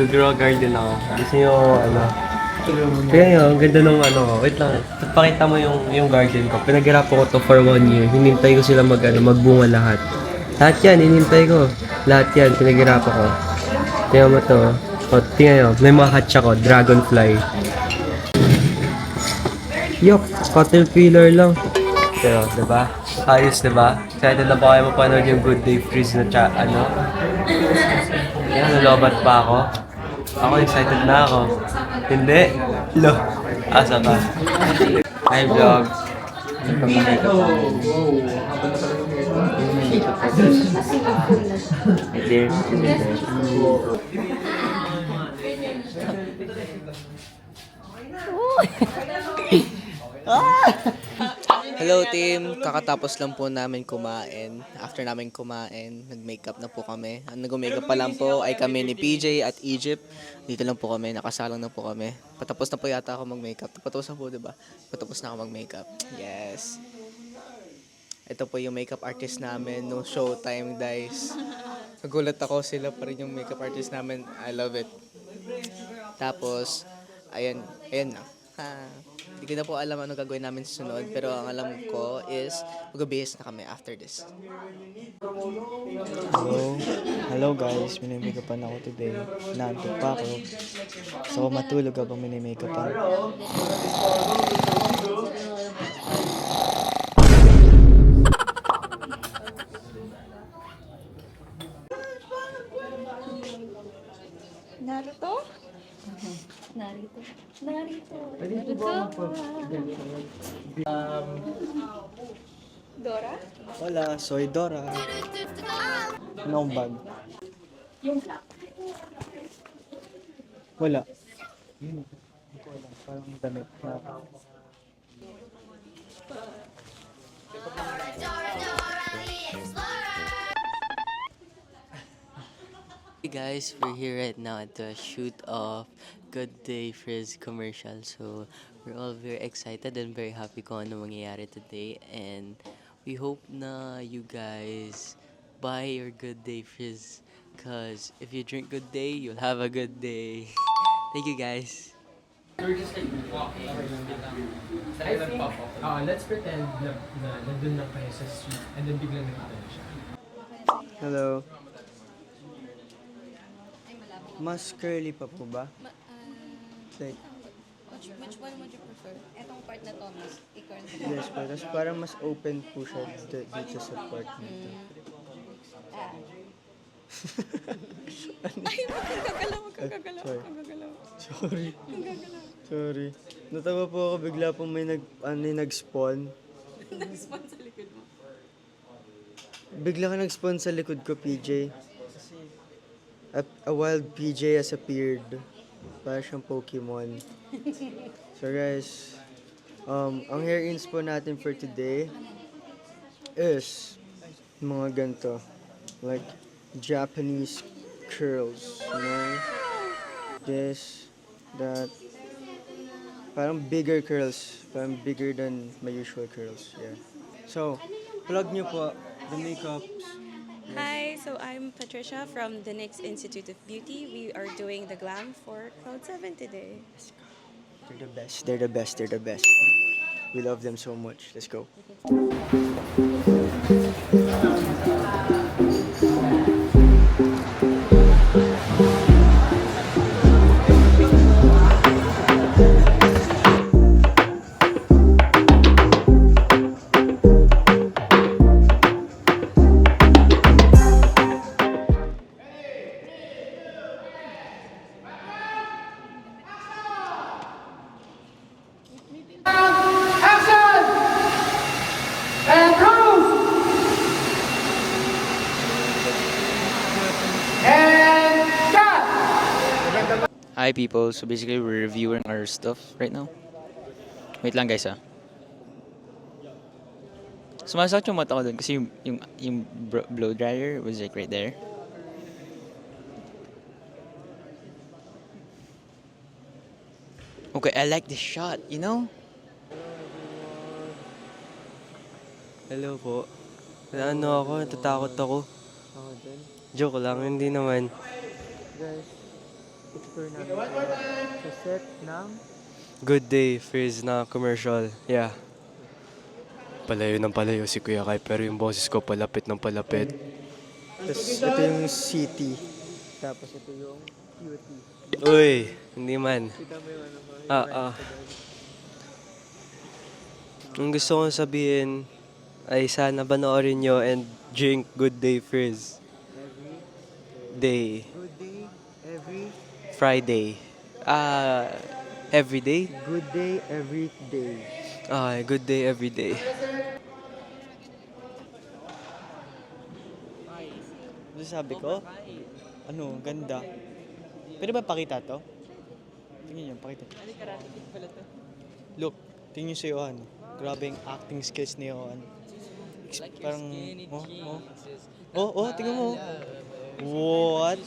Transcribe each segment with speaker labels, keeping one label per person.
Speaker 1: Nag-grow garden ako. Gusto nyo, ano, kaya yun, ang ganda nung ano ko. Wait lang, pakita mo yung garden ko. Pinaghirapan ko to for 1 year. Hinintay ko sila magbunga lahat. Lahat yan, hinintay ko. Lahat yan, pinaghirapan ko. Tingnan mo to. O, tingnan nyo, may mga hatch ako, dragonfly. Yok, caterpillar lang. Pero, diba? Ayos, diba? Excited na ba kayo mapanood yung Good Day Freeze na ano? Yan, nalobat pa ako. Ako, excited na ako. Hindi? Lo. Asa ka? Hi, vlog.
Speaker 2: Hello team, kakatapos lang po namin kumain. After namin kumain, nag-makeup na po kami. Ang nag-makeup pa lang po ay kami ni PJ at Egypt. Dito lang po kami, nakasalang na po kami. Patapos na po yata ako mag-makeup. Patapos na po, diba? Patapos na ako mag-makeup. Yes. Ito po yung makeup artist namin no showtime, guys. Nagulat ako, sila pa rin yung makeup artist namin. I love it. Tapos, ayan na. Hindi ko na po alam ano gagawin namin sa sunod, pero ang alam ko is mag-base na kami after this.
Speaker 3: Hello guys, minimake-upan ako today. Naantok pa ako. So matulog habang minimake-upan.
Speaker 4: Naruto? Narito. Narito. Dora?
Speaker 3: Hola, soy Dora. Anong bag?
Speaker 4: Yung black.
Speaker 3: Wala. Hindi ko alam. Parang damit na.
Speaker 5: Hey guys, we're here right now at the shoot of Good Day Frizz commercial. So we're all very excited and very happy kung ano mangyayari today. And we hope na you guys buy your Good Day Frizz. Cause if you drink Good Day, you'll have a good day. Thank you guys.
Speaker 1: Let's pretend na nandun lang kayo sa street and then biglang nakita na siya.
Speaker 3: Hello. Mas curly pa po ba? Like,
Speaker 4: Which one would you prefer? Etong part na to, mas i-curl ko.
Speaker 3: yes po. Tapos parang mas open po siya dito sa part nito.
Speaker 4: Ay, magkagalaw, magkagalaw,
Speaker 3: Sorry.
Speaker 4: magkagalaw.
Speaker 3: Sorry.
Speaker 4: Magkagalaw.
Speaker 3: Sorry. Natawa po ako bigla pong may nag-spawn.
Speaker 4: Nag-spawn sa likod mo.
Speaker 3: Bigla ka nag-spawn sa likod ko, PJ. A wild PJ has appeared. Para siyang Pokemon. So guys, ang hair inspo natin for today is mga ganito. Like Japanese curls, you know? This, that. Parang bigger curls. Parang bigger than my usual curls. Yeah. So, plug nyo po the makeups.
Speaker 6: Hi, so I'm Patricia from the NYX Institute of Beauty. We are doing the glam for Cloud7 today.
Speaker 3: They're the best. They're the best. They're the best. We love them so much. Let's go.
Speaker 7: Hi people, so basically we're reviewing our stuff right now. Wait lang guys Sumasakit yung mata ko dun kasi yung blow dryer was like right there. Okay, I like this shot, you know?
Speaker 1: Hello po. Ano ako, natatakot ako.
Speaker 3: Ako din.
Speaker 1: Joke lang, hindi naman.
Speaker 3: Guys, explore namin sa set ng
Speaker 1: Good Day Frizz na commercial. Yeah. Palayo ng palayo si Kuya Kai, pero yung boses ko palapit ng palapit.
Speaker 3: Tapos ito yung city. Tapos ito yung beauty.
Speaker 1: Uy, hindi man.
Speaker 3: Kita mo yung ano mo.
Speaker 1: Ang gusto kong sabihin ay sana panoorin nyo and drink Good Day Frizz. Day.
Speaker 3: Good day, every
Speaker 1: Friday. Every day?
Speaker 3: good day, every day.
Speaker 1: Good day every day.
Speaker 8: Ano sabi ko? Ano, ganda. Pwede ba pakita to? Tingnan nyo, pakita. Look, tingnan nyo si Johan. Grabe yung acting skills ni Johan. Parang, tingnan mo. What?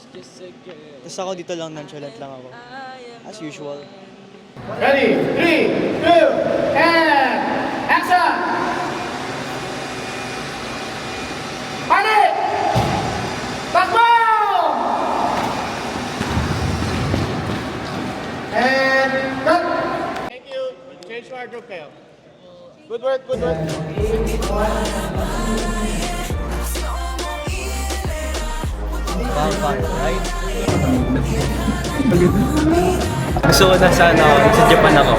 Speaker 8: Tapos ako dito lang, nonchalant lang ako. As usual.
Speaker 9: Ready? 3, 2, and action! Panic! Takbo! And cut! Thank you. Change wardrobe kayo. Good work, good work.
Speaker 1: Gusto ko na sana sa Japan ako.